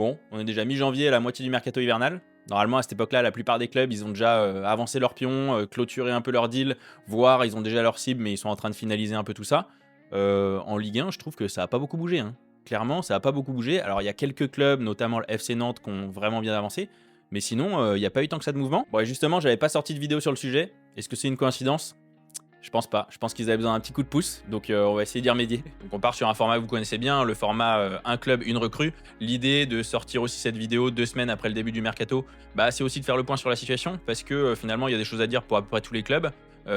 Bon, on est déjà mi-janvier, à la moitié du mercato hivernal. Normalement, à cette époque-là, la plupart des clubs, ils ont déjà avancé leurs pions, clôturé un peu leur deal, voire ils ont déjà leur cible, mais ils sont en train de finaliser un peu tout ça. En Ligue 1, je trouve que ça a pas beaucoup bougé, hein. Clairement, ça a pas beaucoup bougé. Alors, il y a quelques clubs, notamment le FC Nantes, qui ont vraiment bien avancé. Mais sinon, il n'y a pas eu tant que ça de mouvement. Bon, et justement, j'avais pas sorti de vidéo sur le sujet. Est-ce que c'est une coïncidence? Je pense pas. Je pense qu'ils avaient besoin d'un petit coup de pouce. Donc, on va essayer d'y remédier. Donc, on part sur un format que vous connaissez bien, le format un club, une recrue. L'idée de sortir aussi cette vidéo 2 semaines après le début du mercato, bah, c'est aussi de faire le point sur la situation. Parce que finalement, il y a des choses à dire pour à peu près tous les clubs.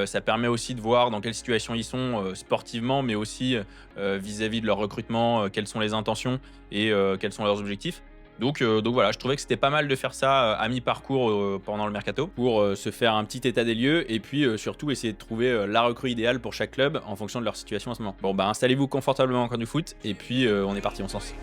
Ça permet aussi de voir dans quelle situation ils sont sportivement, mais aussi vis-à-vis de leur recrutement, quelles sont les intentions et quels sont leurs objectifs. Donc voilà, je trouvais que c'était pas mal de faire ça à mi-parcours pendant le mercato pour se faire un petit état des lieux et puis surtout essayer de trouver la recrue idéale pour chaque club en fonction de leur situation en ce moment. Bon bah installez-vous confortablement en camp du foot et puis on est parti, on s'en lance.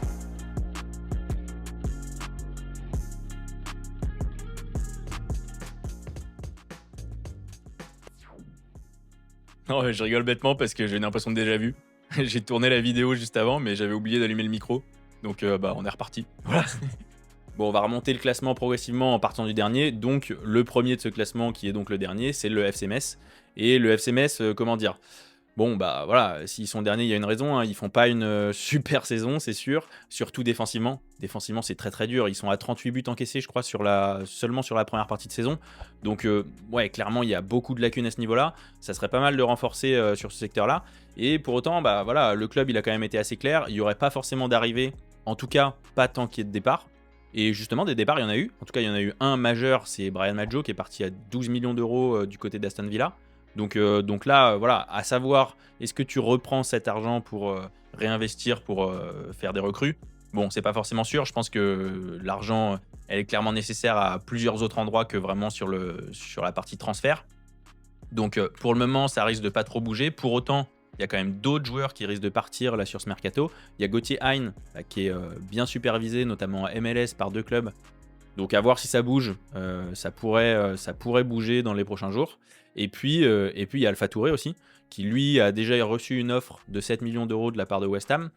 Non, je rigole bêtement parce que j'ai une impression de déjà vu. J'ai tourné la vidéo juste avant mais j'avais oublié d'allumer le micro. Donc bah on est reparti. Voilà. Bon, on va remonter le classement progressivement en partant du dernier. Donc, le premier de ce classement, qui est donc le dernier, c'est le FC Metz. Et le FC Metz, comment dire? Bon, bah voilà, s'ils sont derniers, il y a une raison, hein. Ils font pas une super saison, c'est sûr. Surtout défensivement. Défensivement, c'est très très dur. Ils sont à 38 buts encaissés, je crois, seulement sur la première partie de saison. Donc, ouais, clairement, il y a beaucoup de lacunes à ce niveau-là. Ça serait pas mal de renforcer sur ce secteur-là. Et pour autant, bah voilà, le club, il a quand même été assez clair. Il n'y aurait pas forcément d'arrivée, en tout cas, pas tant qu'il y ait de départ. Et justement, des départs, il y en a eu. En tout cas, il y en a eu un majeur, c'est Brian Maggio qui est parti à 12 millions d'euros du côté d'Aston Villa. Donc là, voilà, à savoir, est-ce que tu reprends cet argent pour réinvestir, pour faire des recrues? Bon, c'est pas forcément sûr. Je pense que l'argent, elle est clairement nécessaire à plusieurs autres endroits que vraiment sur la partie transfert. Donc pour le moment, ça risque de pas trop bouger. Pour autant, il y a quand même d'autres joueurs qui risquent de partir là sur ce mercato. Il y a Gauthier Hein qui est bien supervisé, notamment à MLS par 2 clubs. Donc à voir si ça bouge, ça pourrait bouger dans les prochains jours. Et puis il y a Alpha Touré aussi, qui lui a déjà reçu une offre de 7 millions d'euros de la part de West Ham,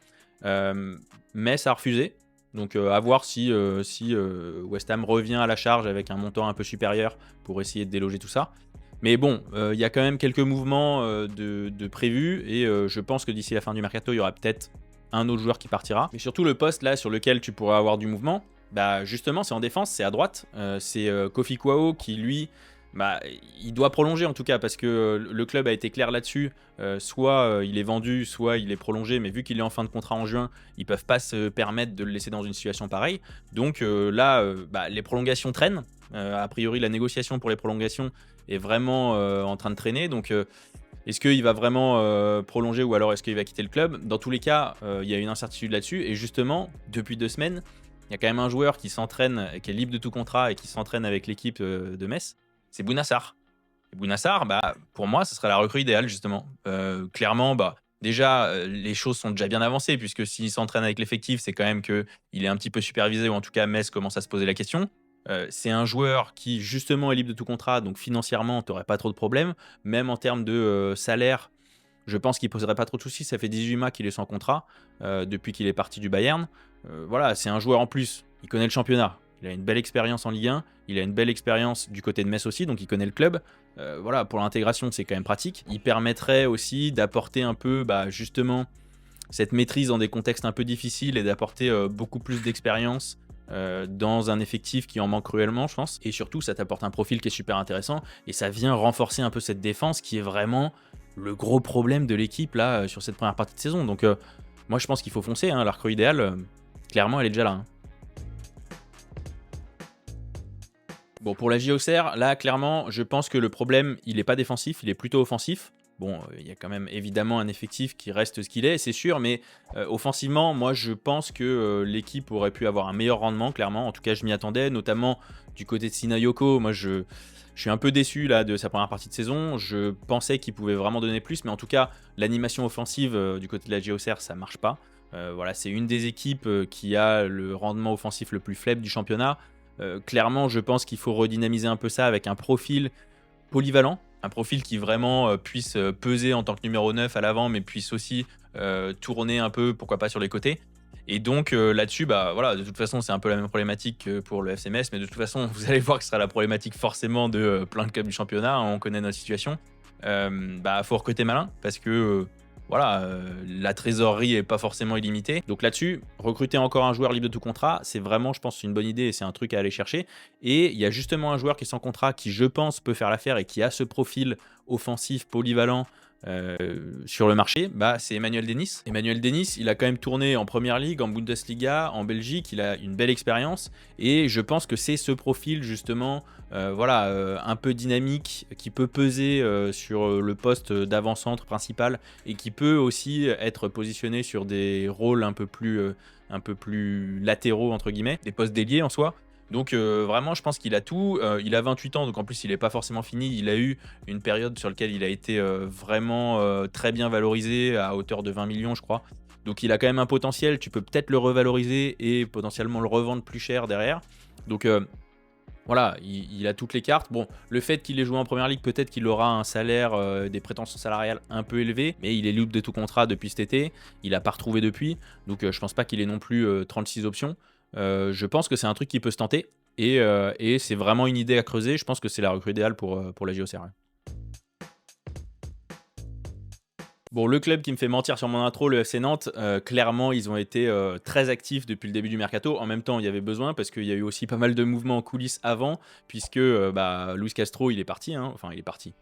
mais ça a refusé. Donc à voir si West Ham revient à la charge avec un montant un peu supérieur pour essayer de déloger tout ça. Mais bon, il y a quand même quelques mouvements de prévus et je pense que d'ici la fin du mercato, il y aura peut-être un autre joueur qui partira. Mais surtout le poste là sur lequel tu pourrais avoir du mouvement, bah justement c'est en défense, c'est à droite. C'est Kofi Kwao qui lui, bah, il doit prolonger en tout cas parce que le club a été clair là-dessus. Soit il est vendu, soit il est prolongé, mais vu qu'il est en fin de contrat en juin, ils peuvent pas se permettre de le laisser dans une situation pareille. Donc là, bah, les prolongations traînent. A priori, la négociation pour les prolongations est vraiment en train de traîner. Donc est-ce qu'il va vraiment prolonger ou alors est-ce qu'il va quitter le club? Dans tous les cas, il y a une incertitude là-dessus. Et justement, depuis 2 semaines, il y a quand même un joueur qui s'entraîne, qui est libre de tout contrat et qui s'entraîne avec l'équipe de Metz. C'est Bounassar. Et Bounassar, bah, pour moi, ce serait la recrue idéale, justement. Clairement, bah, déjà, les choses sont déjà bien avancées, puisque s'il s'entraîne avec l'effectif, c'est quand même qu'il est un petit peu supervisé, ou en tout cas, Metz commence à se poser la question. C'est un joueur qui, justement, est libre de tout contrat, donc financièrement, tu n'aurais pas trop de problèmes. Même en termes de salaire, je pense qu'il ne poserait pas trop de soucis. Ça fait 18 mois qu'il est sans contrat depuis qu'il est parti du Bayern. Voilà, c'est un joueur en plus. Il connaît le championnat. Il a une belle expérience en Ligue 1. Il a une belle expérience du côté de Metz aussi, donc il connaît le club. Voilà, pour l'intégration, c'est quand même pratique. Il permettrait aussi d'apporter un peu, bah, justement, cette maîtrise dans des contextes un peu difficiles et d'apporter beaucoup plus d'expérience dans un effectif qui en manque cruellement, je pense. Et surtout, ça t'apporte un profil qui est super intéressant et ça vient renforcer un peu cette défense qui est vraiment le gros problème de l'équipe là sur cette première partie de saison. Donc moi je pense qu'il faut foncer, hein, la recrue idéale, clairement elle est déjà là, hein. Bon, pour la JOCR, là clairement je pense que le problème il est pas défensif, il est plutôt offensif. Bon, il y a quand même évidemment un effectif qui reste ce qu'il est, c'est sûr, mais offensivement, moi je pense que l'équipe aurait pu avoir un meilleur rendement, clairement. En tout cas, je m'y attendais, notamment du côté de Sinayoko. Moi, je suis un peu déçu là de sa première partie de saison. Je pensais qu'il pouvait vraiment donner plus, mais en tout cas, l'animation offensive du côté de la JOCR, ça marche pas. Voilà, c'est une des équipes qui a le rendement offensif le plus faible du championnat. Clairement, je pense qu'il faut redynamiser un peu ça avec un profil polyvalent, un profil qui vraiment puisse peser en tant que numéro 9 à l'avant, mais puisse aussi tourner un peu, pourquoi pas sur les côtés. Et donc là-dessus, bah voilà, de toute façon, c'est un peu la même problématique que pour le FC Metz, mais de toute façon, vous allez voir que ce sera la problématique forcément de plein de clubs du championnat, hein, on connaît notre situation. Bah, faut recruter malin parce que voilà, la trésorerie est pas forcément illimitée. Donc là-dessus, recruter encore un joueur libre de tout contrat, c'est vraiment, je pense, une bonne idée et c'est un truc à aller chercher. Et il y a justement un joueur qui est sans contrat qui, je pense, peut faire l'affaire et qui a ce profil offensif polyvalent sur le marché, bah, c'est Emmanuel Dennis. Emmanuel Dennis, il a quand même tourné en Première Ligue, en Bundesliga, en Belgique, il a une belle expérience et je pense que c'est ce profil justement, voilà, un peu dynamique qui peut peser sur le poste d'avant-centre principal et qui peut aussi être positionné sur des rôles un peu plus latéraux entre guillemets, des postes déliés en soi. Donc vraiment, je pense qu'il a tout. Il a 28 ans, donc en plus, il n'est pas forcément fini. Il a eu une période sur laquelle il a été vraiment très bien valorisé, à hauteur de 20 millions, je crois. Donc il a quand même un potentiel. Tu peux peut-être le revaloriser et potentiellement le revendre plus cher derrière. Donc voilà, il a toutes les cartes. Bon, le fait qu'il ait joué en Première Ligue, peut-être qu'il aura un salaire, des prétentions salariales un peu élevées, mais il est libre de tout contrat depuis cet été. Il n'a pas retrouvé depuis, donc je pense pas qu'il ait non plus 36 options. Je pense que c'est un truc qui peut se tenter et c'est vraiment une idée à creuser. Je pense que c'est la recrue idéale pour la JOCR. Bon, le club qui me fait mentir sur mon intro, le FC Nantes, clairement, ils ont été très actifs depuis le début du mercato. En même temps, il y avait besoin parce qu'il y a eu aussi pas mal de mouvements en coulisses avant, puisque bah, Luis Castro, il est parti. Hein. Enfin, il est parti.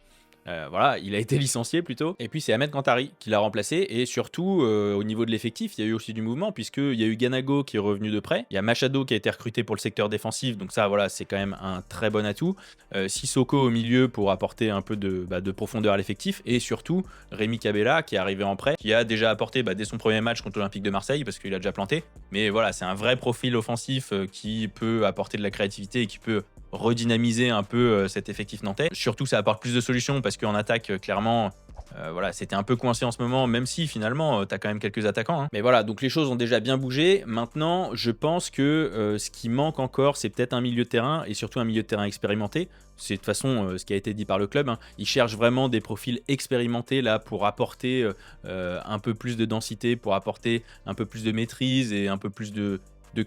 Voilà, il a été licencié plutôt. Et puis c'est Ahmed Kantari qui l'a remplacé. Et surtout, au niveau de l'effectif, il y a eu aussi du mouvement, puisqu'il y a eu Ganago qui est revenu de près. Il y a Machado qui a été recruté pour le secteur défensif. Donc ça, voilà, c'est quand même un très bon atout. Sissoko au milieu pour apporter un peu de profondeur à l'effectif. Et surtout, Rémi Cabella qui est arrivé en prêt, qui a déjà apporté dès son premier match contre l'Olympique de Marseille, parce qu'il a déjà planté. Mais voilà, c'est un vrai profil offensif qui peut apporter de la créativité et qui peut redynamiser un peu cet effectif nantais. Surtout, ça apporte plus de solutions parce qu'en attaque, clairement, voilà, c'était un peu coincé en ce moment, même si finalement, tu as quand même quelques attaquants. Hein. Mais voilà, donc les choses ont déjà bien bougé. Maintenant, je pense que ce qui manque encore, c'est peut-être un milieu de terrain et surtout un milieu de terrain expérimenté. C'est de toute façon ce qui a été dit par le club. Hein. Ils cherchent vraiment des profils expérimentés là pour apporter un peu plus de densité, pour apporter un peu plus de maîtrise et un peu plus de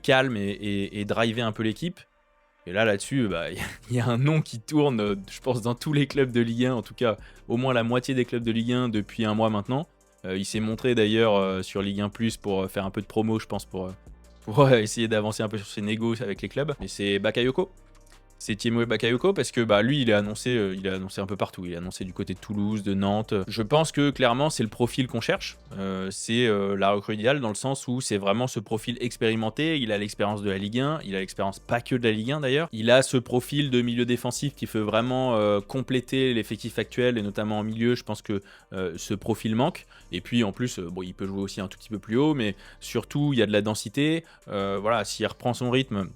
calme et driver un peu l'équipe. Et là-dessus, bah, y a un nom qui tourne, je pense, dans tous les clubs de Ligue 1, en tout cas au moins la moitié des clubs de Ligue 1 depuis un mois maintenant. Il s'est montré d'ailleurs sur Ligue 1 Plus pour faire un peu de promo, je pense, pour essayer d'avancer un peu sur ses négos avec les clubs. Mais c'est Bakayoko. C'est Thiemo Bakayoko parce que bah, lui, il est annoncé un peu partout. Il est annoncé du côté de Toulouse, de Nantes. Je pense que clairement, c'est le profil qu'on cherche. C'est la recrue idéale dans le sens où c'est vraiment ce profil expérimenté. Il a l'expérience de la Ligue 1. Il a l'expérience pas que de la Ligue 1 d'ailleurs. Il a ce profil de milieu défensif qui peut vraiment compléter l'effectif actuel et notamment en milieu. Je pense que ce profil manque. Et puis en plus, bon, il peut jouer aussi un tout petit peu plus haut, mais surtout, il y a de la densité. Voilà, s'il reprend son rythme.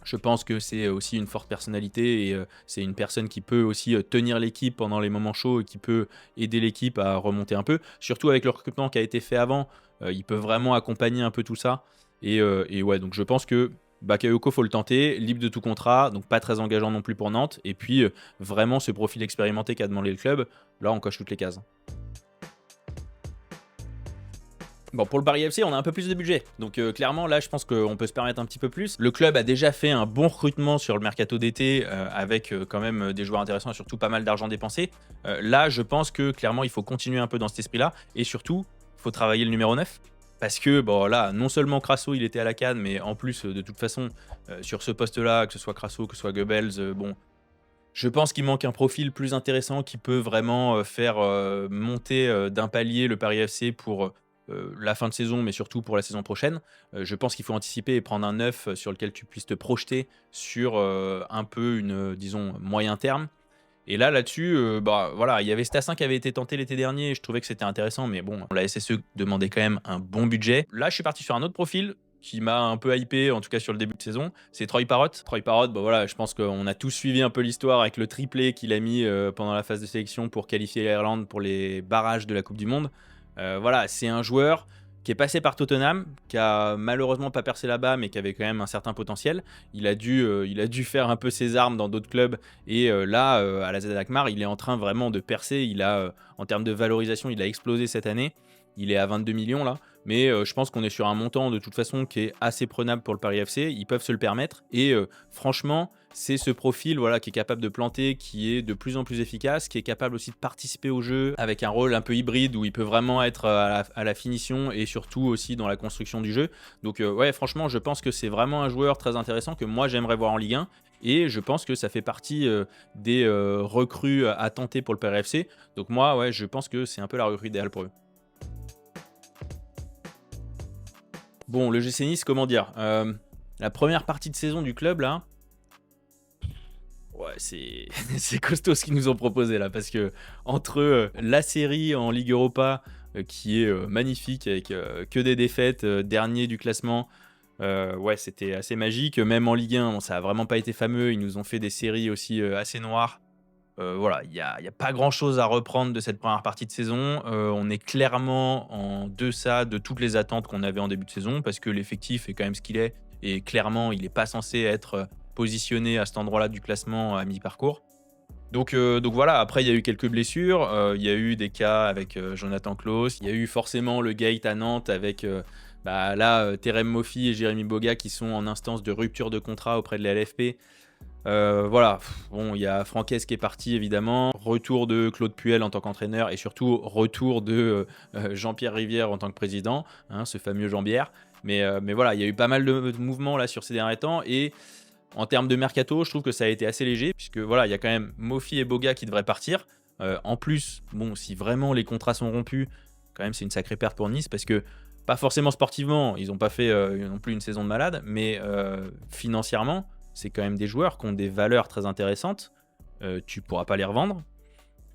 Je pense que c'est aussi une forte personnalité et c'est une personne qui peut aussi tenir l'équipe pendant les moments chauds et qui peut aider l'équipe à remonter un peu. Surtout avec le recrutement qui a été fait avant, il peut vraiment accompagner un peu tout ça. Et ouais, donc je pense que Bakayoko, faut le tenter, libre de tout contrat, donc pas très engageant non plus pour Nantes. Et puis vraiment ce profil expérimenté qu'a demandé le club, là on coche toutes les cases. Bon, pour le Paris FC, on a un peu plus de budget. Donc clairement, là, je pense qu'on peut se permettre un petit peu plus. Le club a déjà fait un bon recrutement sur le mercato d'été avec quand même des joueurs intéressants et surtout pas mal d'argent dépensé. Là, je pense que clairement, il faut continuer un peu dans cet esprit-là. Et surtout, il faut travailler le numéro 9. Parce que, bon, là, non seulement Crasso, il était à la CAN, mais en plus, de toute façon, sur ce poste-là, que ce soit Crasso, que ce soit Goebbels, bon, je pense qu'il manque un profil plus intéressant qui peut vraiment faire monter d'un palier le Paris FC pour la fin de saison, mais surtout pour la saison prochaine. Je pense qu'il faut anticiper et prendre un 9 sur lequel tu puisses te projeter sur un peu disons, moyen terme. Et là-dessus, bah, voilà, il y avait Stassin qui avait été tenté l'été dernier, et je trouvais que c'était intéressant, mais bon, la SSE demandait quand même un bon budget. Là, je suis parti sur un autre profil qui m'a un peu hypé, en tout cas sur le début de saison, c'est Troy Parrott. Troy Parrott, bah voilà, je pense qu'on a tous suivi un peu l'histoire avec le triplé qu'il a mis pendant la phase de sélection pour qualifier l'Irlande pour les barrages de la Coupe du Monde. Voilà, c'est un joueur qui est passé par Tottenham, qui a malheureusement pas percé là-bas, mais qui avait quand même un certain potentiel. Il a dû faire un peu ses armes dans d'autres clubs, et là, à la Z Alkmaar, il est en train vraiment de percer. En termes de valorisation, il a explosé cette année. Il est à 22 millions là, mais je pense qu'on est sur un montant de toute façon qui est assez prenable pour le Paris FC. Ils peuvent se le permettre et franchement, c'est ce profil voilà, qui est capable de planter, qui est de plus en plus efficace, qui est capable aussi de participer au jeu avec un rôle un peu hybride où il peut vraiment être à la finition et surtout aussi dans la construction du jeu. Donc ouais, franchement, je pense que c'est vraiment un joueur très intéressant que moi j'aimerais voir en Ligue 1 et je pense que ça fait partie des recrues à tenter pour le Paris FC. Donc moi, ouais, je pense que c'est un peu la recrue idéale pour eux. Bon, le GC Nice, comment dire? La première partie de saison du club là, ouais, c'est c'est costaud ce qu'ils nous ont proposé là, parce que entre la série en Ligue Europa, qui est, magnifique avec, que des défaites, dernier du classement, ouais, c'était assez magique. Même en Ligue 1, bon, ça a vraiment pas été fameux. Ils nous ont fait des séries aussi, assez noires. Voilà, il y a pas grand-chose à reprendre de cette première partie de saison. On est clairement en deçà de toutes les attentes qu'on avait en début de saison parce que l'effectif est quand même ce qu'il est et clairement, il est pas censé être, positionné à cet endroit-là du classement à mi-parcours. Donc voilà, après il y a eu quelques blessures, il y a eu des cas avec, Jonathan Klaus, il y a eu forcément le gate à Nantes avec, bah, là, Terem Moffi et Jérémy Boga qui sont en instance de rupture de contrat auprès de la LFP. Voilà, bon, il y a Franquès qui est parti évidemment, retour de Claude Puel en tant qu'entraîneur et surtout retour de, Jean-Pierre Rivière en tant que président, hein, ce fameux Jean-Bière. Mais voilà, il y a eu pas mal de mouvements là sur ces derniers temps et en termes de mercato, je trouve que ça a été assez léger puisque voilà, il y a quand même Moffi et Boga qui devraient partir. En plus, bon, si vraiment les contrats sont rompus, quand même c'est une sacrée perte pour Nice parce que pas forcément sportivement, ils n'ont pas fait, non plus une saison de malade, mais financièrement, c'est quand même des joueurs qui ont des valeurs très intéressantes. Tu pourras pas les revendre.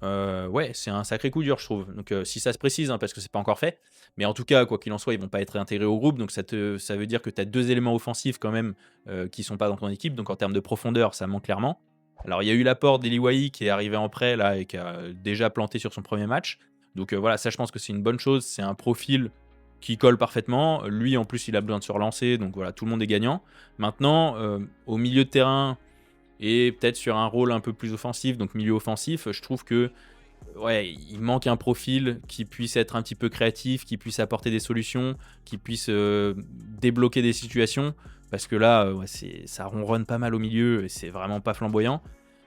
Ouais, c'est un sacré coup dur, je trouve. Donc, si ça se précise, hein, parce que c'est pas encore fait. Mais en tout cas, quoi qu'il en soit, ils vont pas être intégrés au groupe. Donc, ça veut dire que tu as deux éléments offensifs quand même qui sont pas dans ton équipe. Donc, en termes de profondeur, ça manque clairement. Alors, il y a eu l'apport d'Eli Wahi qui est arrivé en prêt là et qui a déjà planté sur son premier match. Donc, voilà, ça, je pense que c'est une bonne chose. C'est un profil qui colle parfaitement. Lui, en plus, il a besoin de se relancer. Donc, voilà, tout le monde est gagnant. Maintenant, au milieu de terrain, et peut-être sur un rôle un peu plus offensif, donc milieu offensif, je trouve que ouais, il manque un profil qui puisse être un petit peu créatif, qui puisse apporter des solutions, qui puisse débloquer des situations. Parce que là, ouais, ça ronronne pas mal au milieu et c'est vraiment pas flamboyant.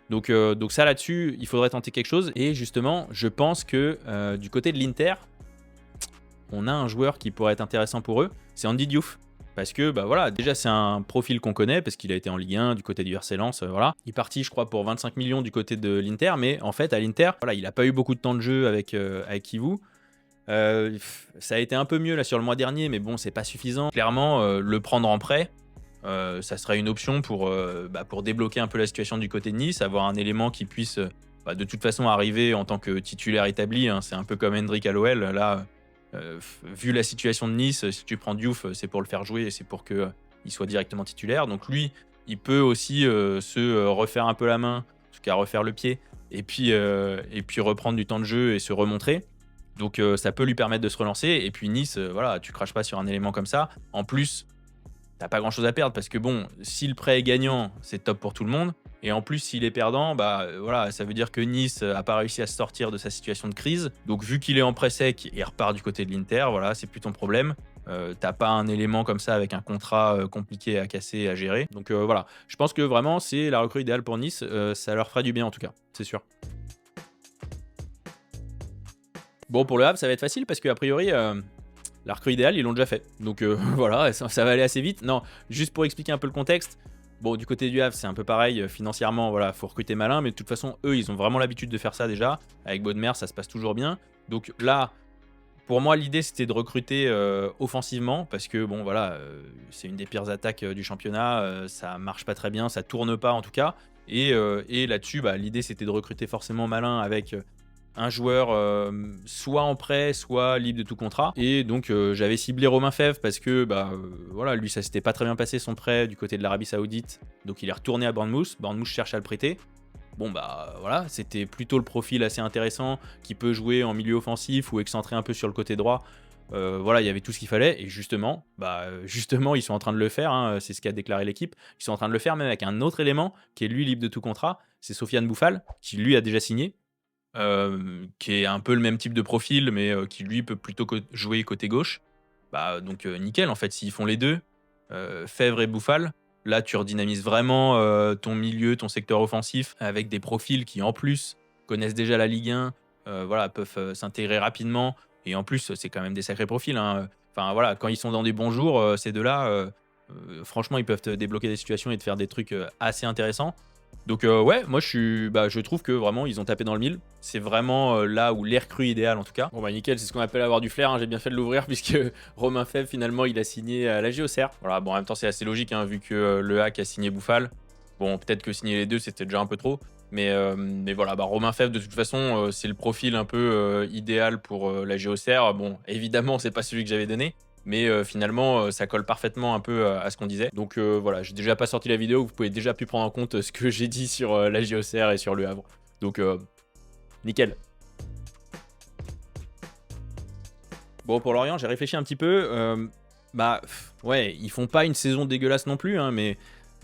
Donc ça là-dessus, il faudrait tenter quelque chose. Et justement, je pense que du côté de l'Inter, on a un joueur qui pourrait être intéressant pour eux, c'est Andy Diouf. Parce que bah voilà, déjà c'est un profil qu'on connaît parce qu'il a été en Ligue 1 du côté du RC Lens, voilà. Il est parti je crois pour 25 millions du côté de l'Inter, mais en fait à l'Inter, voilà, il a pas eu beaucoup de temps de jeu avec Kivu. Ça a été un peu mieux là sur le mois dernier, mais bon, c'est pas suffisant. Clairement, le prendre en prêt, ça serait une option pour débloquer un peu la situation du côté de Nice, avoir un élément qui puisse de toute façon arriver en tant que titulaire établi, hein. C'est un peu comme Hendrick à l'OL, là, vu la situation de Nice, si tu prends Diouf, c'est pour le faire jouer et c'est pour qu'il soit directement titulaire. Donc lui, il peut aussi se refaire un peu la main, en tout cas refaire le pied, et puis reprendre du temps de jeu et se remontrer. Donc ça peut lui permettre de se relancer. Et puis Nice, voilà, tu craches pas sur un élément comme ça. En plus, t'as pas grand chose à perdre parce que bon, si le prêt est gagnant, c'est top pour tout le monde. Et en plus, s'il est perdant, voilà, ça veut dire que Nice a pas réussi à se sortir de sa situation de crise. Donc vu qu'il est en prêt sec, il repart du côté de l'Inter. Voilà, c'est plus ton problème. T'as pas un élément comme ça avec un contrat compliqué à casser, à gérer. Donc voilà, je pense que vraiment c'est la recrue idéale pour Nice. Ça leur ferait du bien en tout cas, c'est sûr. Bon, pour le Havre, ça va être facile parce qu'a priori, la recrue idéale, ils l'ont déjà fait. Donc voilà, ça va aller assez vite. Non, juste pour expliquer un peu le contexte. Bon, du côté du Havre, c'est un peu pareil. Financièrement, voilà, faut recruter malin. Mais de toute façon, eux, ils ont vraiment l'habitude de faire ça déjà. Avec Bodmer, ça se passe toujours bien. Donc là, pour moi, l'idée, c'était de recruter offensivement. Parce que, bon, voilà, c'est une des pires attaques du championnat. Ça marche pas très bien. Ça tourne pas, en tout cas. Et là-dessus, l'idée, c'était de recruter forcément malin avec un joueur soit en prêt, soit libre de tout contrat. Et donc j'avais ciblé Romain Fèvre parce que voilà, lui ça s'était pas très bien passé son prêt du côté de l'Arabie Saoudite. Donc il est retourné à Bournemouth. Bournemouth cherche à le prêter. Bon voilà, c'était plutôt le profil assez intéressant qui peut jouer en milieu offensif ou excentrer un peu sur le côté droit. Voilà, il y avait tout ce qu'il fallait et justement ils sont en train de le faire, hein, c'est ce qu'a déclaré l'équipe. Ils sont en train de le faire même avec un autre élément qui est lui libre de tout contrat, c'est Sofiane Bouffal qui lui a déjà signé. qui est un peu le même type de profil, mais qui lui peut plutôt jouer côté gauche. Bah, donc nickel en fait, s'ils font les 2, Fèvre et Bouffal, là tu redynamises vraiment, ton milieu, ton secteur offensif avec des profils qui en plus connaissent déjà la Ligue 1, voilà, peuvent, s'intégrer rapidement et en plus, c'est quand même des sacrés profils, hein, enfin voilà, quand ils sont dans des bons jours, ces 2 là, franchement ils peuvent te débloquer des situations et te faire des trucs, assez intéressants. Donc ouais, moi je trouve que vraiment ils ont tapé dans le mille. C'est vraiment, là où l'air cru idéal en tout cas. Bon bah nickel, c'est ce qu'on appelle avoir du flair, hein. J'ai bien fait de l'ouvrir puisque Romain Fèvre finalement il a signé à la JOCR. Voilà, bon en même temps c'est assez logique, hein, vu que, Le Hack a signé Bouffal. Bon peut-être que signer les 2 c'était déjà un peu trop. Mais voilà, bah, Romain Fèvre de toute façon, c'est le profil un peu, idéal pour, la JOCR. Bon évidemment c'est pas celui que j'avais donné, mais finalement, ça colle parfaitement un peu, à ce qu'on disait. Donc voilà, j'ai déjà pas sorti la vidéo, vous pouvez déjà pu prendre en compte, ce que j'ai dit sur, la JOCR et sur Le Havre. Donc nickel. Bon pour Lorient, j'ai réfléchi un petit peu, ouais, ils font pas une saison dégueulasse non plus, hein, mais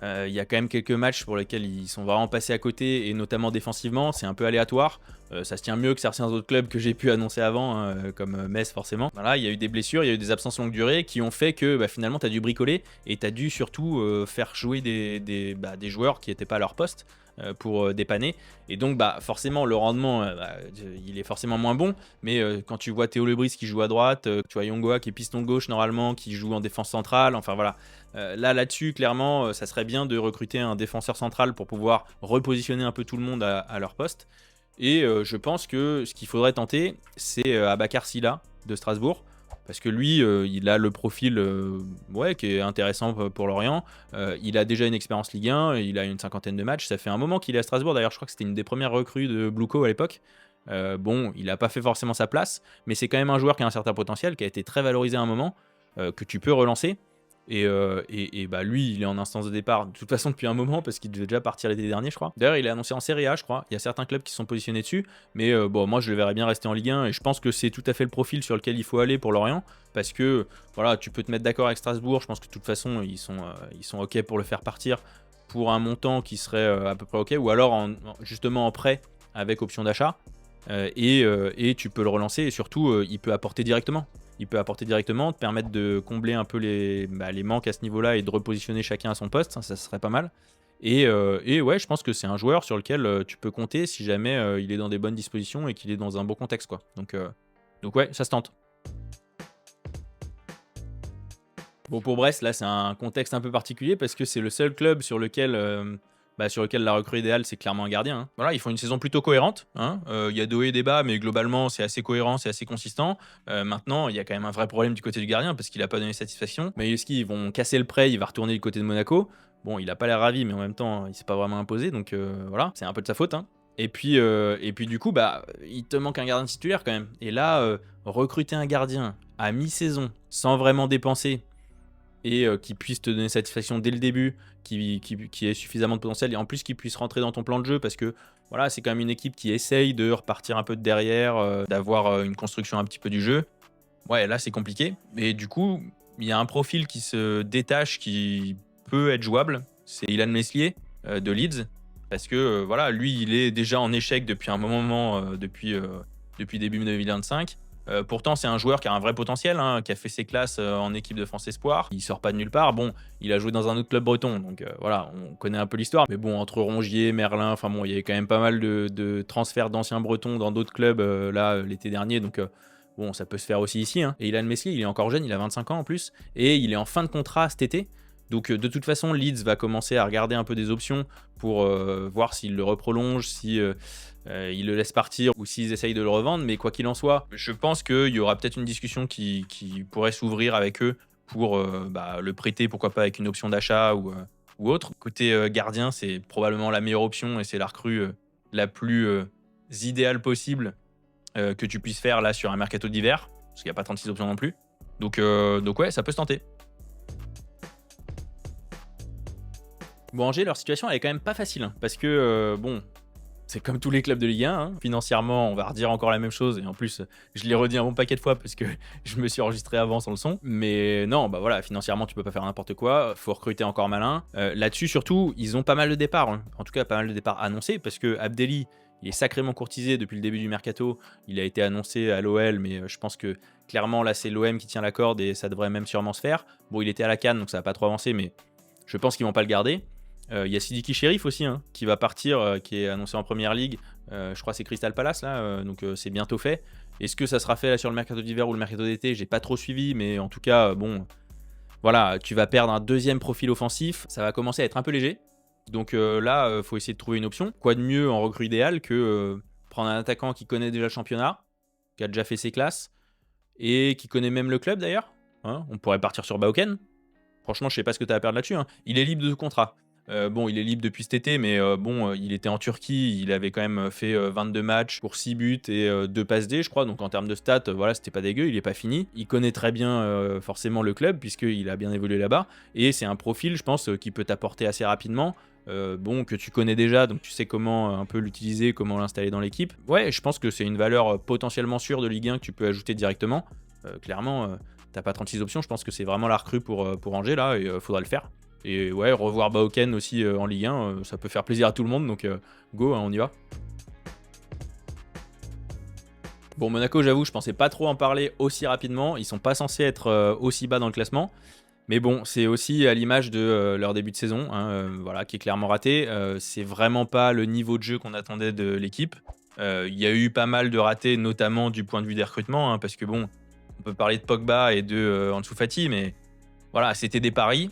il y a quand même quelques matchs pour lesquels ils sont vraiment passés à côté et notamment défensivement, c'est un peu aléatoire. Ça se tient mieux que certains autres clubs que j'ai pu annoncer avant, hein, comme, Metz forcément. Voilà, il y a eu des blessures, il y a eu des absences longue durée qui ont fait que, bah, finalement tu as dû bricoler et tu as dû surtout, faire jouer des joueurs qui étaient pas à leur poste, pour, dépanner et donc bah, forcément le rendement, il est forcément moins bon, mais quand tu vois Théo Lebris qui joue à droite, tu vois Yongoa qui est piston gauche normalement, qui joue en défense centrale, enfin voilà. Là-dessus, clairement, ça serait bien de recruter un défenseur central pour pouvoir repositionner un peu tout le monde à leur poste. Et je pense que ce qu'il faudrait tenter, c'est Abakar Silla de Strasbourg. Parce que lui, il a le profil ouais, qui est intéressant pour Lorient. Il a déjà une expérience Ligue 1, il a une cinquantaine de matchs. Ça fait un moment qu'il est à Strasbourg. D'ailleurs, je crois que c'était une des premières recrues de Bluco à l'époque. Bon, il n'a pas fait forcément sa place, mais c'est quand même un joueur qui a un certain potentiel, qui a été très valorisé à un moment, que tu peux relancer. Et bah lui, il est en instance de départ de toute façon depuis un moment parce qu'il devait déjà partir l'été dernier, je crois. D'ailleurs, il est annoncé en Serie A, je crois. Il y a certains clubs qui se sont positionnés dessus, mais bon, moi je le verrais bien rester en Ligue 1 et je pense que c'est tout à fait le profil sur lequel il faut aller pour Lorient parce que voilà, tu peux te mettre d'accord avec Strasbourg. Je pense que de toute façon, ils sont ok pour le faire partir pour un montant qui serait à peu près ok, ou alors justement en prêt avec option d'achat. Et tu peux le relancer et surtout, il peut apporter directement. Il peut apporter directement, te permettre de combler un peu les manques à ce niveau-là et de repositionner chacun à son poste, ça serait pas mal. Et ouais, je pense que c'est un joueur sur lequel tu peux compter si jamais il est dans des bonnes dispositions et qu'il est dans un bon contexte, quoi. Donc ouais, ça se tente. Bon, pour Brest, là, c'est un contexte un peu particulier parce que c'est le seul club sur lequel la recrue idéale, c'est clairement un gardien, hein. Voilà, ils font une saison plutôt cohérente, hein. Il y a des hauts et des bas, mais globalement, c'est assez cohérent, c'est assez consistant. Maintenant, il y a quand même un vrai problème du côté du gardien parce qu'il a pas donné satisfaction. Maïuski, ils vont casser le prêt, il va retourner du côté de Monaco. Bon, il a pas l'air ravi, mais en même temps, il s'est pas vraiment imposé, donc voilà, c'est un peu de sa faute, hein. Et puis du coup, bah, il te manque un gardien titulaire quand même. Et là, recruter un gardien à mi-saison sans vraiment dépenser et qui puisse te donner satisfaction dès le début, qui ait suffisamment de potentiel et en plus qui puisse rentrer dans ton plan de jeu parce que voilà, c'est quand même une équipe qui essaye de repartir un peu de derrière, d'avoir une construction un petit peu du jeu. Ouais, là c'est compliqué. Et du coup, il y a un profil qui se détache qui peut être jouable, c'est Ilan Meslier de Leeds. Parce que voilà, lui il est déjà en échec depuis un moment, depuis début 2025. Pourtant, c'est un joueur qui a un vrai potentiel, hein, qui a fait ses classes en équipe de France Espoir. Il sort pas de nulle part. Bon, il a joué dans un autre club breton, donc voilà, on connaît un peu l'histoire. Mais bon, entre Rongier, Merlin, enfin bon, il y avait quand même pas mal de transferts d'anciens bretons dans d'autres clubs l'été dernier, donc bon, ça peut se faire aussi ici, hein. Et Ilan Meslier, il est encore jeune, il a 25 ans en plus, et il est en fin de contrat cet été. Donc de toute façon, Leeds va commencer à regarder un peu des options pour voir s'il le reprolonge, si ils le laissent partir ou s'ils essayent de le revendre. Mais quoi qu'il en soit, je pense qu'il y aura peut-être une discussion qui pourrait s'ouvrir avec eux pour le prêter, pourquoi pas avec une option d'achat ou autre. Côté gardien, c'est probablement la meilleure option et c'est la recrue la plus idéale possible que tu puisses faire là sur un mercato d'hiver, parce qu'il n'y a pas 36 options non plus. Donc ouais, ça peut se tenter. Bon, Angers, leur situation, elle est quand même pas facile, hein, parce que, bon, c'est comme tous les clubs de Ligue 1, hein. Financièrement, on va redire encore la même chose, et en plus, je l'ai redit un bon paquet de fois parce que je me suis enregistré avant sans le son. Mais non, bah voilà, financièrement, tu peux pas faire n'importe quoi, faut recruter encore malin. Là-dessus, surtout, ils ont pas mal de départs, hein. En tout cas, pas mal de départs annoncés, parce que Abdelli, il est sacrément courtisé depuis le début du mercato. Il a été annoncé à l'OL, mais je pense que clairement là c'est l'OM qui tient la corde et ça devrait même sûrement se faire. Bon, il était à la CAN donc ça n'a pas trop avancé, mais je pense qu'ils vont pas le garder. Il y a Sidiki Cherif aussi hein, qui va partir, qui est annoncé en première ligue. Je crois que c'est Crystal Palace là, donc c'est bientôt fait. Est-ce que ça sera fait là sur le mercato d'hiver ou le mercato d'été? J'ai pas trop suivi, mais en tout cas, bon, voilà, tu vas perdre un deuxième profil offensif. Ça va commencer à être un peu léger. Donc là, faut essayer de trouver une option. Quoi de mieux en recrue idéale que prendre un attaquant qui connaît déjà le championnat, qui a déjà fait ses classes et qui connaît même le club d'ailleurs. Hein, on pourrait partir sur Bauken. Franchement, je sais pas ce que tu as à perdre là-dessus. Hein. Il est libre de contrat. Bon, il est libre depuis cet été, mais bon, il était en Turquie. Il avait quand même fait 22 matchs pour 6 buts et 2 passes D, je crois. Donc en termes de stats, voilà, c'était pas dégueu. Il est pas fini. Il connaît très bien forcément le club, puisqu'il a bien évolué là-bas. Et c'est un profil, je pense, qui peut t'apporter assez rapidement. Bon, que tu connais déjà, donc tu sais comment un peu l'utiliser, comment l'installer dans l'équipe. Ouais, je pense que c'est une valeur potentiellement sûre de Ligue 1 que tu peux ajouter directement. Clairement, t'as pas 36 options. Je pense que c'est vraiment la recrue pour Angers là, et faudra le faire. Et ouais, revoir Bauken aussi en Ligue 1, ça peut faire plaisir à tout le monde, donc go, hein, on y va. Bon, Monaco, j'avoue, je pensais pas trop en parler aussi rapidement. Ils sont pas censés être aussi bas dans le classement. Mais bon, c'est aussi à l'image de leur début de saison, hein, voilà, qui est clairement raté. C'est vraiment pas le niveau de jeu qu'on attendait de l'équipe. Il y a eu pas mal de ratés, notamment du point de vue des recrutements, hein, parce que bon, on peut parler de Pogba et de Ansu Fati, mais voilà, c'était des paris.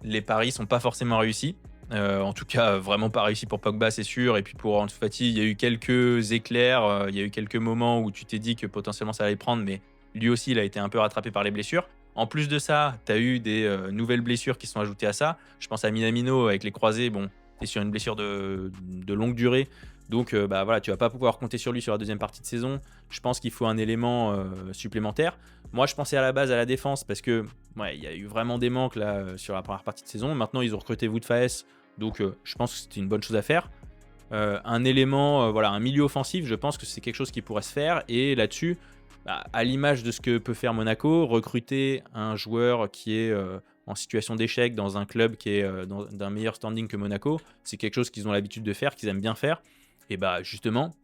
Les paris sont pas forcément réussis. En tout cas, vraiment pas réussi pour Pogba, c'est sûr. Et puis pour Ansu Fati, il y a eu quelques éclairs, il y a eu quelques moments où tu t'es dit que potentiellement ça allait prendre, mais lui aussi, il a été un peu rattrapé par les blessures. En plus de ça, tu as eu des nouvelles blessures qui sont ajoutées à ça. Je pense à Minamino avec les croisés. Bon, tu es sur une blessure de longue durée. Donc, bah, voilà, tu vas pas pouvoir compter sur lui sur la deuxième partie de saison. Je pense qu'il faut un élément supplémentaire. Moi, je pensais à la base à la défense parce que ouais, il y a eu vraiment des manques là sur la première partie de saison. Maintenant, ils ont recruté Wout Faes. Donc, je pense que c'était une bonne chose à faire. Un élément, voilà, un milieu offensif, je pense que c'est quelque chose qui pourrait se faire. Et là-dessus, bah, à l'image de ce que peut faire Monaco, recruter un joueur qui est en situation d'échec dans un club qui est d'un meilleur standing que Monaco, c'est quelque chose qu'ils ont l'habitude de faire, qu'ils aiment bien faire. Et bah justement,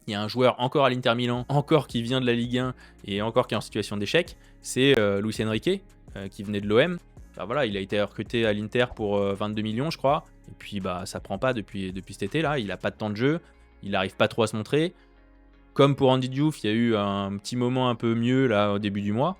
il y a un joueur encore à l'Inter Milan, encore qui vient de la Ligue 1 et encore qui est en situation d'échec, c'est Luis Enrique, qui venait de l'OM. Bah voilà, il a été recruté à l'Inter pour 22 millions, je crois. Et puis bah ça prend pas depuis cet été là. Il a pas de temps de jeu, il n'arrive pas trop à se montrer. Comme pour Andy Diouf, il y a eu un petit moment un peu mieux là au début du mois.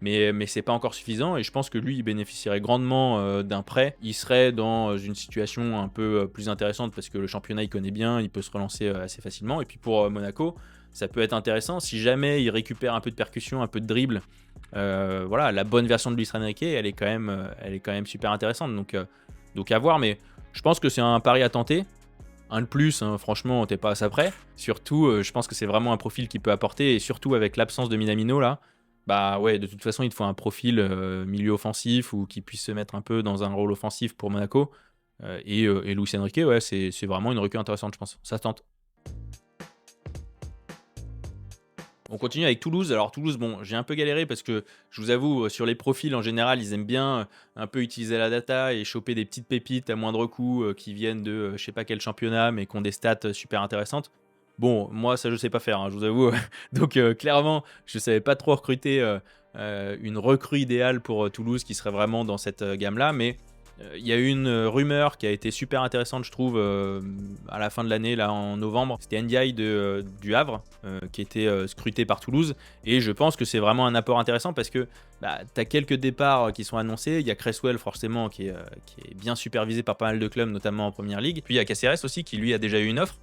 Mais c'est pas encore suffisant et je pense que lui, il bénéficierait grandement d'un prêt. Il serait dans une situation un peu plus intéressante parce que le championnat, il connaît bien, il peut se relancer assez facilement. Et puis pour Monaco, ça peut être intéressant si jamais il récupère un peu de percussion, un peu de dribble. Voilà, la bonne version de Luis Enrique, elle est quand même super intéressante. Donc à voir, mais je pense que c'est un pari à tenter. Un de plus, hein, franchement, t'es pas à ça près. Surtout, je pense que c'est vraiment un profil qui peut apporter, et surtout avec l'absence de Minamino là. Bah ouais, de toute façon, il te faut un profil milieu offensif ou qui puisse se mettre un peu dans un rôle offensif pour Monaco. Et Luis Enrique, ouais, c'est vraiment une recrue intéressante, je pense. Ça se tente. On continue avec Toulouse. Alors Toulouse, bon, j'ai un peu galéré parce que je vous avoue, sur les profils en général, ils aiment bien un peu utiliser la data et choper des petites pépites à moindre coût qui viennent de je sais pas quel championnat mais qui ont des stats super intéressantes. Bon, moi ça je sais pas faire, hein, je vous avoue. Donc clairement, je savais pas trop recruter une recrue idéale pour Toulouse qui serait vraiment dans cette gamme-là, mais il y a eu une rumeur qui a été super intéressante, je trouve, à la fin de l'année, là en novembre. C'était Ndiaye du Havre, qui était scruté par Toulouse. Et je pense que c'est vraiment un apport intéressant parce que bah, tu as quelques départs qui sont annoncés. Il y a Cresswell, forcément, qui est bien supervisé par pas mal de clubs, notamment en première ligue. Puis il y a Caceres aussi, qui lui a déjà eu une offre.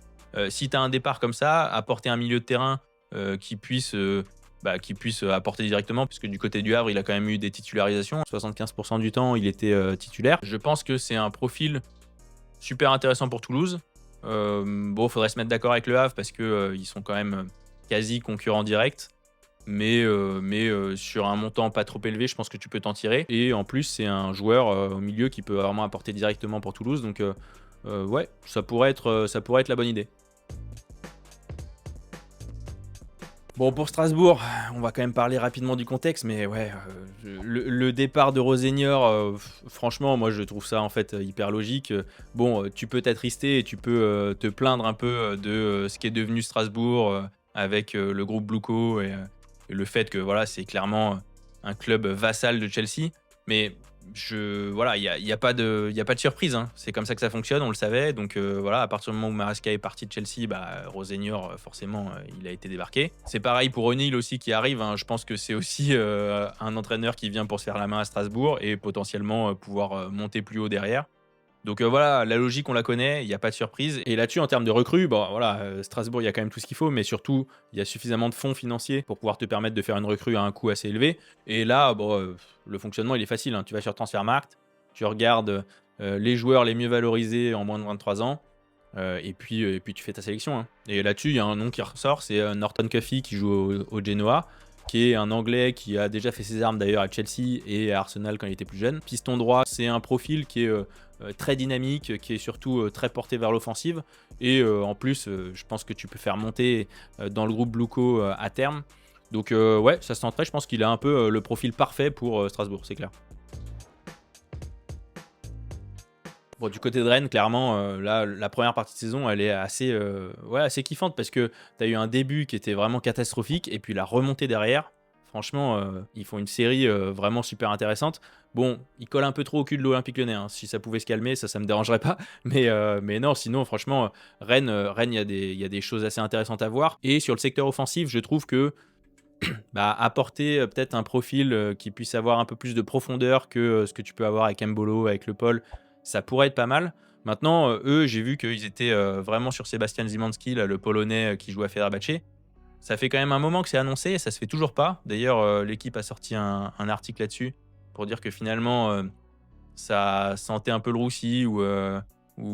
Si tu as un départ comme ça, apporter un milieu de terrain qui puisse apporter directement, puisque du côté du Havre, il a quand même eu des titularisations. 75% du temps, il était titulaire. Je pense que c'est un profil super intéressant pour Toulouse. Bon, faudrait se mettre d'accord avec le Havre parce que ils sont quand même quasi concurrents directs. Mais sur un montant pas trop élevé, je pense que tu peux t'en tirer. Et en plus, c'est un joueur au milieu qui peut vraiment apporter directement pour Toulouse. Donc, ouais, ça pourrait être la bonne idée. Bon, pour Strasbourg, on va quand même parler rapidement du contexte, mais ouais, le départ de Rosenior, franchement, moi je trouve ça en fait hyper logique. Bon, tu peux t'attrister et tu peux te plaindre un peu de ce qui est devenu Strasbourg avec le groupe Bluco et le fait que voilà, c'est clairement un club vassal de Chelsea. Mais voilà, il y a pas de surprise, hein. C'est comme ça que ça fonctionne, on le savait. Donc voilà, à partir du moment où Maresca est parti de Chelsea, bah, Rosenior, forcément, il a été débarqué. C'est pareil pour O'Neill aussi qui arrive, hein. Je pense que c'est aussi un entraîneur qui vient pour se faire la main à Strasbourg et potentiellement pouvoir monter plus haut derrière. Donc voilà, la logique, on la connaît, il n'y a pas de surprise. Et là-dessus, en termes de recrues, bon, voilà, Strasbourg, il y a quand même tout ce qu'il faut, mais surtout, il y a suffisamment de fonds financiers pour pouvoir te permettre de faire une recrue à un coût assez élevé. Et là, bon, le fonctionnement, il est facile, hein. Tu vas sur Transfermarkt, tu regardes les joueurs les mieux valorisés en moins de 23 ans, et puis tu fais ta sélection, hein. Et là-dessus, il y a un nom qui ressort, c'est Norton Cuffy qui joue au Genoa, qui est un Anglais qui a déjà fait ses armes d'ailleurs à Chelsea et à Arsenal quand il était plus jeune. Piston droit, c'est un profil qui est très dynamique, qui est surtout très porté vers l'offensive. Et en plus, je pense que tu peux faire monter dans le groupe Bluco à terme. Donc ouais, ça se tenterait. Je pense qu'il a un peu le profil parfait pour Strasbourg, c'est clair. Bon, du côté de Rennes, clairement, là, la première partie de saison, elle est assez, ouais, assez kiffante parce que tu as eu un début qui était vraiment catastrophique et puis la remontée derrière. Franchement, ils font une série vraiment super intéressante. Bon, ils collent un peu trop au cul de l'Olympique Lyonnais, hein. Si ça pouvait se calmer, ça me dérangerait pas. Mais non, sinon, franchement, Rennes, il y a des choses assez intéressantes à voir. Et sur le secteur offensif, je trouve que bah, apporter peut-être un profil qui puisse avoir un peu plus de profondeur que ce que tu peux avoir avec Mbolo, avec Le Paul, ça pourrait être pas mal. Maintenant, eux, j'ai vu qu'ils étaient vraiment sur Sébastien Zimanski, là, le Polonais qui joue à Fenerbahçe. Ça fait quand même un moment que c'est annoncé et ça se fait toujours pas. D'ailleurs, l'équipe a sorti un article là-dessus pour dire que finalement, ça sentait un peu le roussi ou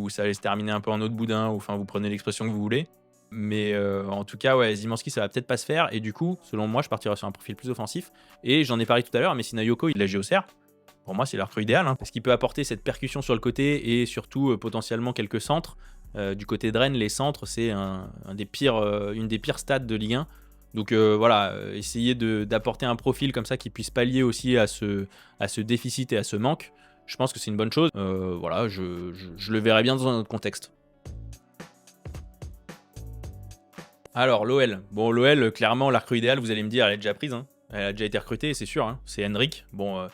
ça allait se terminer un peu en eau de boudin, ou enfin, vous prenez l'expression que vous voulez. Mais en tout cas, ouais, Zimanski, ça va peut-être pas se faire. Et du coup, selon moi, je partirais sur un profil plus offensif. Et j'en ai parlé tout à l'heure, Messina Yoko, il l'a Géocère. Pour moi, c'est leur recrue idéal, hein, parce qu'il peut apporter cette percussion sur le côté et surtout potentiellement quelques centres. Du côté de Rennes, les centres, c'est une des pires stats de Ligue 1. Donc voilà, essayer d'apporter un profil comme ça qui puisse pallier aussi à ce déficit et à ce manque, je pense que c'est une bonne chose. Voilà, je le verrais bien dans un autre contexte. Alors, l'OL. Bon, l'OL, clairement, la recrue idéale, vous allez me dire, elle est déjà prise, hein. Elle a déjà été recrutée, c'est sûr, hein. C'est Henrik. Bon,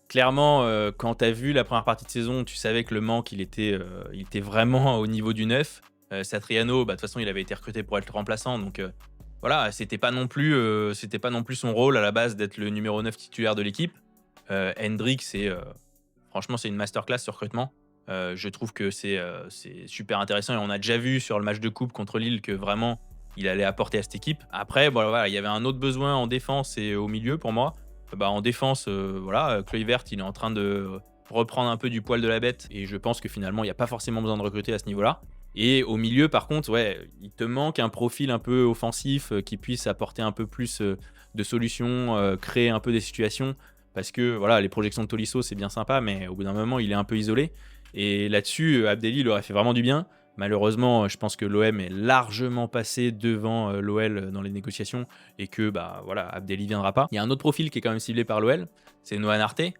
clairement, quand tu as vu la première partie de saison, tu savais que le manque, il était vraiment au niveau du neuf. Satriano, bah, de toute façon, il avait été recruté pour être le remplaçant. Donc voilà, c'était pas non plus son rôle à la base d'être le numéro 9 titulaire de l'équipe. Hendrik, franchement, c'est une masterclass ce recrutement. Je trouve que c'est super intéressant et on a déjà vu sur le match de coupe contre Lille que vraiment il allait apporter à cette équipe. Après, bon, voilà, il y avait un autre besoin en défense et au milieu pour moi. Bah, en défense, voilà, Kluivert, il est en train de reprendre un peu du poil de la bête et je pense que finalement, il n'y a pas forcément besoin de recruter à ce niveau-là. Et au milieu, par contre, ouais, il te manque un profil un peu offensif qui puisse apporter un peu plus de solutions, créer un peu des situations. Parce que voilà, les projections de Tolisso, c'est bien sympa, mais au bout d'un moment, il est un peu isolé. Et là-dessus, Abdelli, il aurait fait vraiment du bien. Malheureusement, je pense que l'OM est largement passé devant l'OL dans les négociations et que bah voilà, Abdelli viendra pas. Il y a un autre profil qui est quand même ciblé par l'OL, c'est Noah Narté.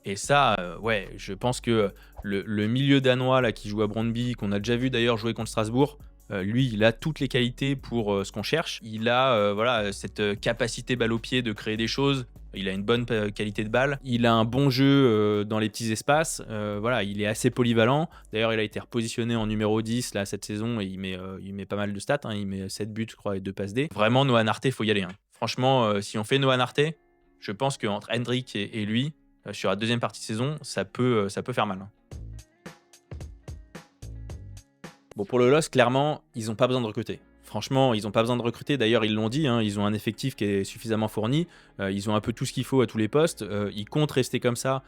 Et ça, ouais, je pense que le milieu danois là qui joue à Brøndby, qu'on a déjà vu d'ailleurs jouer contre Strasbourg, lui, il a toutes les qualités pour ce qu'on cherche. Il a voilà, cette capacité balle au pied de créer des choses. Il a une bonne qualité de balle. Il a un bon jeu dans les petits espaces. Voilà, il est assez polyvalent. D'ailleurs, il a été repositionné en numéro 10 là, cette saison et il met pas mal de stats, hein. Il met 7 buts, je crois, et 2 passes D. Vraiment, Noah Narté, il faut y aller, hein. Franchement, si on fait Noah Narté, je pense qu'entre Hendrik et lui, sur la deuxième partie de saison, ça peut faire mal, hein. Bon, pour le LOSC, clairement, ils n'ont pas besoin de recruter. Franchement, ils n'ont pas besoin de recruter. D'ailleurs, ils l'ont dit, hein, ils ont un effectif qui est suffisamment fourni. Ils ont un peu tout ce qu'il faut à tous les postes. Ils comptent rester comme ça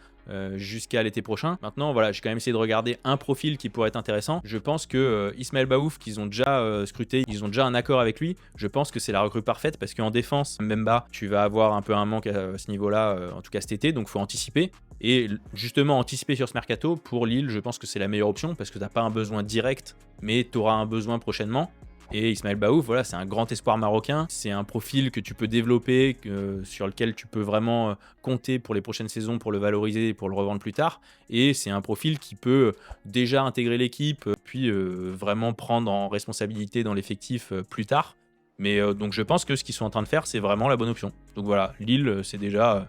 jusqu'à l'été prochain. Maintenant, voilà, j'ai quand même essayé de regarder un profil qui pourrait être intéressant. Je pense que Ismaël Baouf, qu'ils ont déjà scruté, ils ont déjà un accord avec lui. Je pense que c'est la recrue parfaite parce qu'en défense, même bas, tu vas avoir un peu un manque à ce niveau-là, en tout cas cet été. Donc, il faut anticiper. Et justement, anticiper sur ce mercato, pour Lille, je pense que c'est la meilleure option parce que tu n'as pas un besoin direct, mais tu auras un besoin prochainement. Et Ismaël Baouf, voilà, c'est un grand espoir marocain. C'est un profil que tu peux développer, sur lequel tu peux vraiment compter pour les prochaines saisons, pour le valoriser et pour le revendre plus tard. Et c'est un profil qui peut déjà intégrer l'équipe, puis vraiment prendre en responsabilité dans l'effectif plus tard. Mais donc je pense que ce qu'ils sont en train de faire, c'est vraiment la bonne option. Donc voilà, Lille, c'est déjà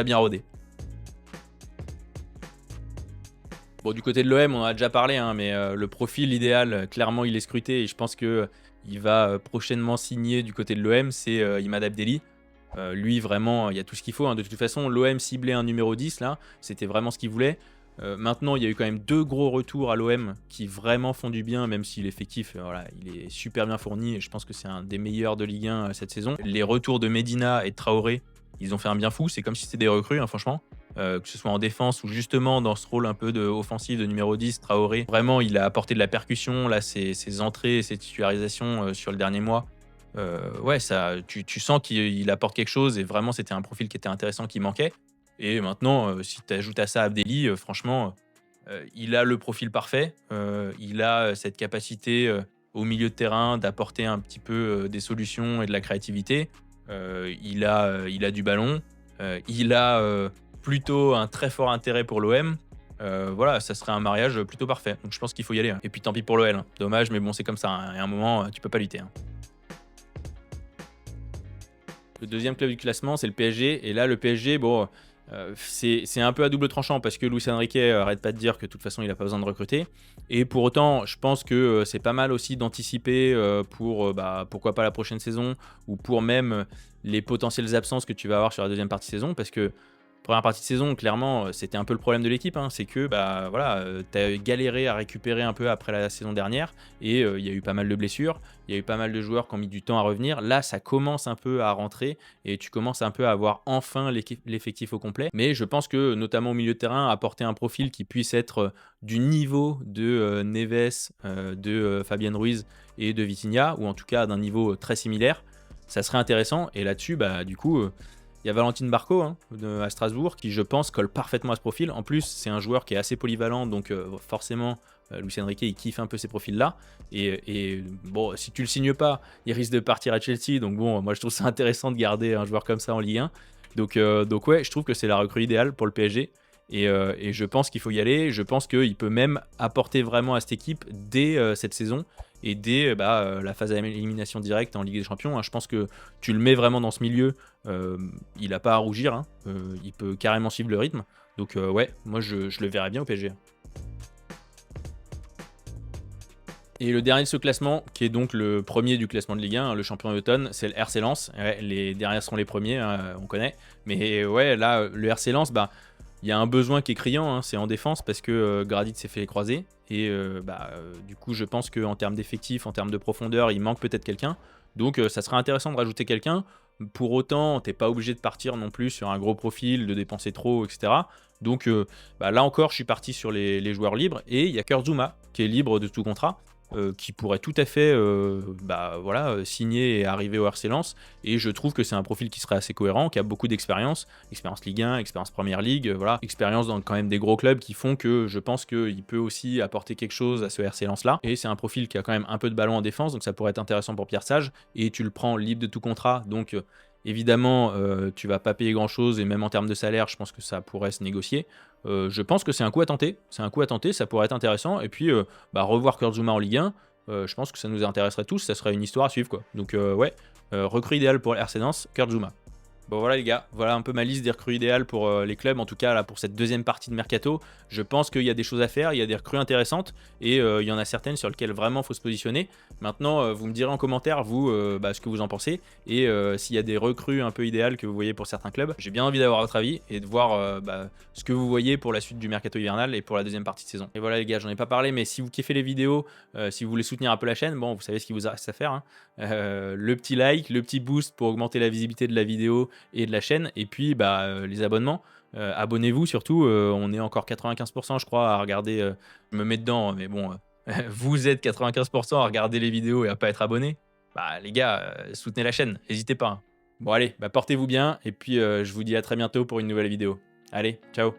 bien rodé. Bon, du côté de l'OM, on en a déjà parlé, hein, mais le profil idéal, clairement, il est scruté et je pense que il va prochainement signer du côté de l'OM, c'est Imad Abdelli. Lui, vraiment, il y a tout ce qu'il faut, hein. De toute façon, l'OM ciblait un numéro 10, là, c'était vraiment ce qu'il voulait. Maintenant, il y a eu quand même 2 gros retours à l'OM qui vraiment font du bien, même si l'effectif, voilà, il est super bien fourni et je pense que c'est un des meilleurs de Ligue 1 cette saison. Les retours de Medina et de Traoré, ils ont fait un bien fou, c'est comme si c'était des recrues, hein, franchement. Que ce soit en défense ou justement dans ce rôle un peu offensif de numéro 10, Traoré. Vraiment, il a apporté de la percussion, là, ses entrées, ses titularisations sur le dernier mois. Ouais, ça, tu sens qu'il apporte quelque chose et vraiment, c'était un profil qui était intéressant, qui manquait. Et maintenant, si tu ajoutes à ça Abdelli, franchement, il a le profil parfait. Il a cette capacité au milieu de terrain d'apporter un petit peu des solutions et de la créativité. Il a du ballon. Il a plutôt un très fort intérêt pour l'OM. Voilà, ça serait un mariage plutôt parfait. Donc je pense qu'il faut y aller, hein. Et puis tant pis pour l'OL, hein. Dommage, mais bon, c'est comme ça, hein. Et à un moment, tu peux pas lutter, hein. Le deuxième club du classement, c'est le PSG. Et là, le PSG, bon, c'est un peu à double tranchant parce que Luis Enrique arrête pas de dire que de toute façon, il n'a pas besoin de recruter. Et pour autant, je pense que c'est pas mal aussi d'anticiper pour pourquoi pas la prochaine saison ou pour même les potentielles absences que tu vas avoir sur la deuxième partie de saison. Parce que première partie de saison, clairement, c'était un peu le problème de l'équipe, hein. C'est que voilà, tu as galéré à récupérer un peu après la saison dernière et il y a eu pas mal de blessures, il y a eu pas mal de joueurs qui ont mis du temps à revenir. Là, ça commence un peu à rentrer et tu commences un peu à avoir enfin l'effectif au complet. Mais je pense que, notamment au milieu de terrain, apporter un profil qui puisse être du niveau de Neves, de Fabien Ruiz et de Vitinha, ou en tout cas d'un niveau très similaire, ça serait intéressant. Et là-dessus, du coup, il y a Valentine Barco, hein, à Strasbourg, qui je pense colle parfaitement à ce profil. En plus, c'est un joueur qui est assez polyvalent, donc forcément, Luis Enrique, il kiffe un peu ces profils-là. Et bon, si tu le signes pas, il risque de partir à Chelsea. Donc bon, moi je trouve ça intéressant de garder un joueur comme ça en Ligue 1. Donc ouais, je trouve que c'est la recrue idéale pour le PSG. Et je pense qu'il faut y aller. Je pense qu'il peut même apporter vraiment à cette équipe dès cette saison et dès la phase d'élimination directe en Ligue des Champions, hein. Je pense que tu le mets vraiment dans ce milieu, il n'a pas à rougir, hein. Il peut carrément suivre le rythme. Donc ouais, moi je le verrais bien au PSG. Et le dernier de ce classement, qui est donc le premier du classement de Ligue 1, hein, le champion d'automne, c'est le RC Lens. Ouais, les derniers seront les premiers, hein, on connaît. Mais ouais, là, le RC Lens, il y a un besoin qui est criant, hein, c'est en défense parce que Gradit s'est fait les croiser. Et du coup, je pense qu'en termes d'effectifs, en termes de profondeur, il manque peut-être quelqu'un. Donc ça serait intéressant de rajouter quelqu'un. Pour autant, t'es pas obligé de partir non plus sur un gros profil, de dépenser trop, etc. Donc là encore, je suis parti sur les joueurs libres. Et il y a Kurtzuma qui est libre de tout contrat. Qui pourrait tout à fait signer et arriver au RC Lens. Et je trouve que c'est un profil qui serait assez cohérent, qui a beaucoup d'expérience, expérience Ligue 1, expérience Première Ligue, voilà, expérience dans quand même des gros clubs qui font que je pense qu'il peut aussi apporter quelque chose à ce RC Lens là. Et c'est un profil qui a quand même un peu de ballon en défense, donc ça pourrait être intéressant pour Pierre Sage. Et tu le prends libre de tout contrat, donc évidemment, tu vas pas payer grand chose et même en termes de salaire, je pense que ça pourrait se négocier. Je pense que c'est un coup à tenter. C'est un coup à tenter, ça pourrait être intéressant. Et puis, revoir Kurtzuma en Ligue 1, je pense que ça nous intéresserait tous. Ça serait une histoire à suivre, quoi. Donc, ouais, recrue idéale pour RC Lens, Kurtzuma. Bon voilà les gars, voilà un peu ma liste des recrues idéales pour les clubs, en tout cas là pour cette deuxième partie de Mercato. Je pense qu'il y a des choses à faire, il y a des recrues intéressantes et il y en a certaines sur lesquelles vraiment il faut se positionner. Maintenant vous me direz en commentaire vous ce que vous en pensez et s'il y a des recrues un peu idéales que vous voyez pour certains clubs. J'ai bien envie d'avoir votre avis et de voir ce que vous voyez pour la suite du Mercato hivernal et pour la deuxième partie de saison. Et voilà les gars, j'en ai pas parlé mais si vous kiffez les vidéos, si vous voulez soutenir un peu la chaîne, bon vous savez ce qu'il vous reste à faire, hein. Le petit like, le petit boost pour augmenter la visibilité de la vidéo et de la chaîne, et puis les abonnements. Abonnez-vous surtout, on est encore 95% je crois à regarder, je me mets dedans, mais bon, vous êtes 95% à regarder les vidéos et à pas être abonné. Les gars, soutenez la chaîne, n'hésitez pas, hein. Bon allez, portez-vous bien, et puis je vous dis à très bientôt pour une nouvelle vidéo. Allez, ciao.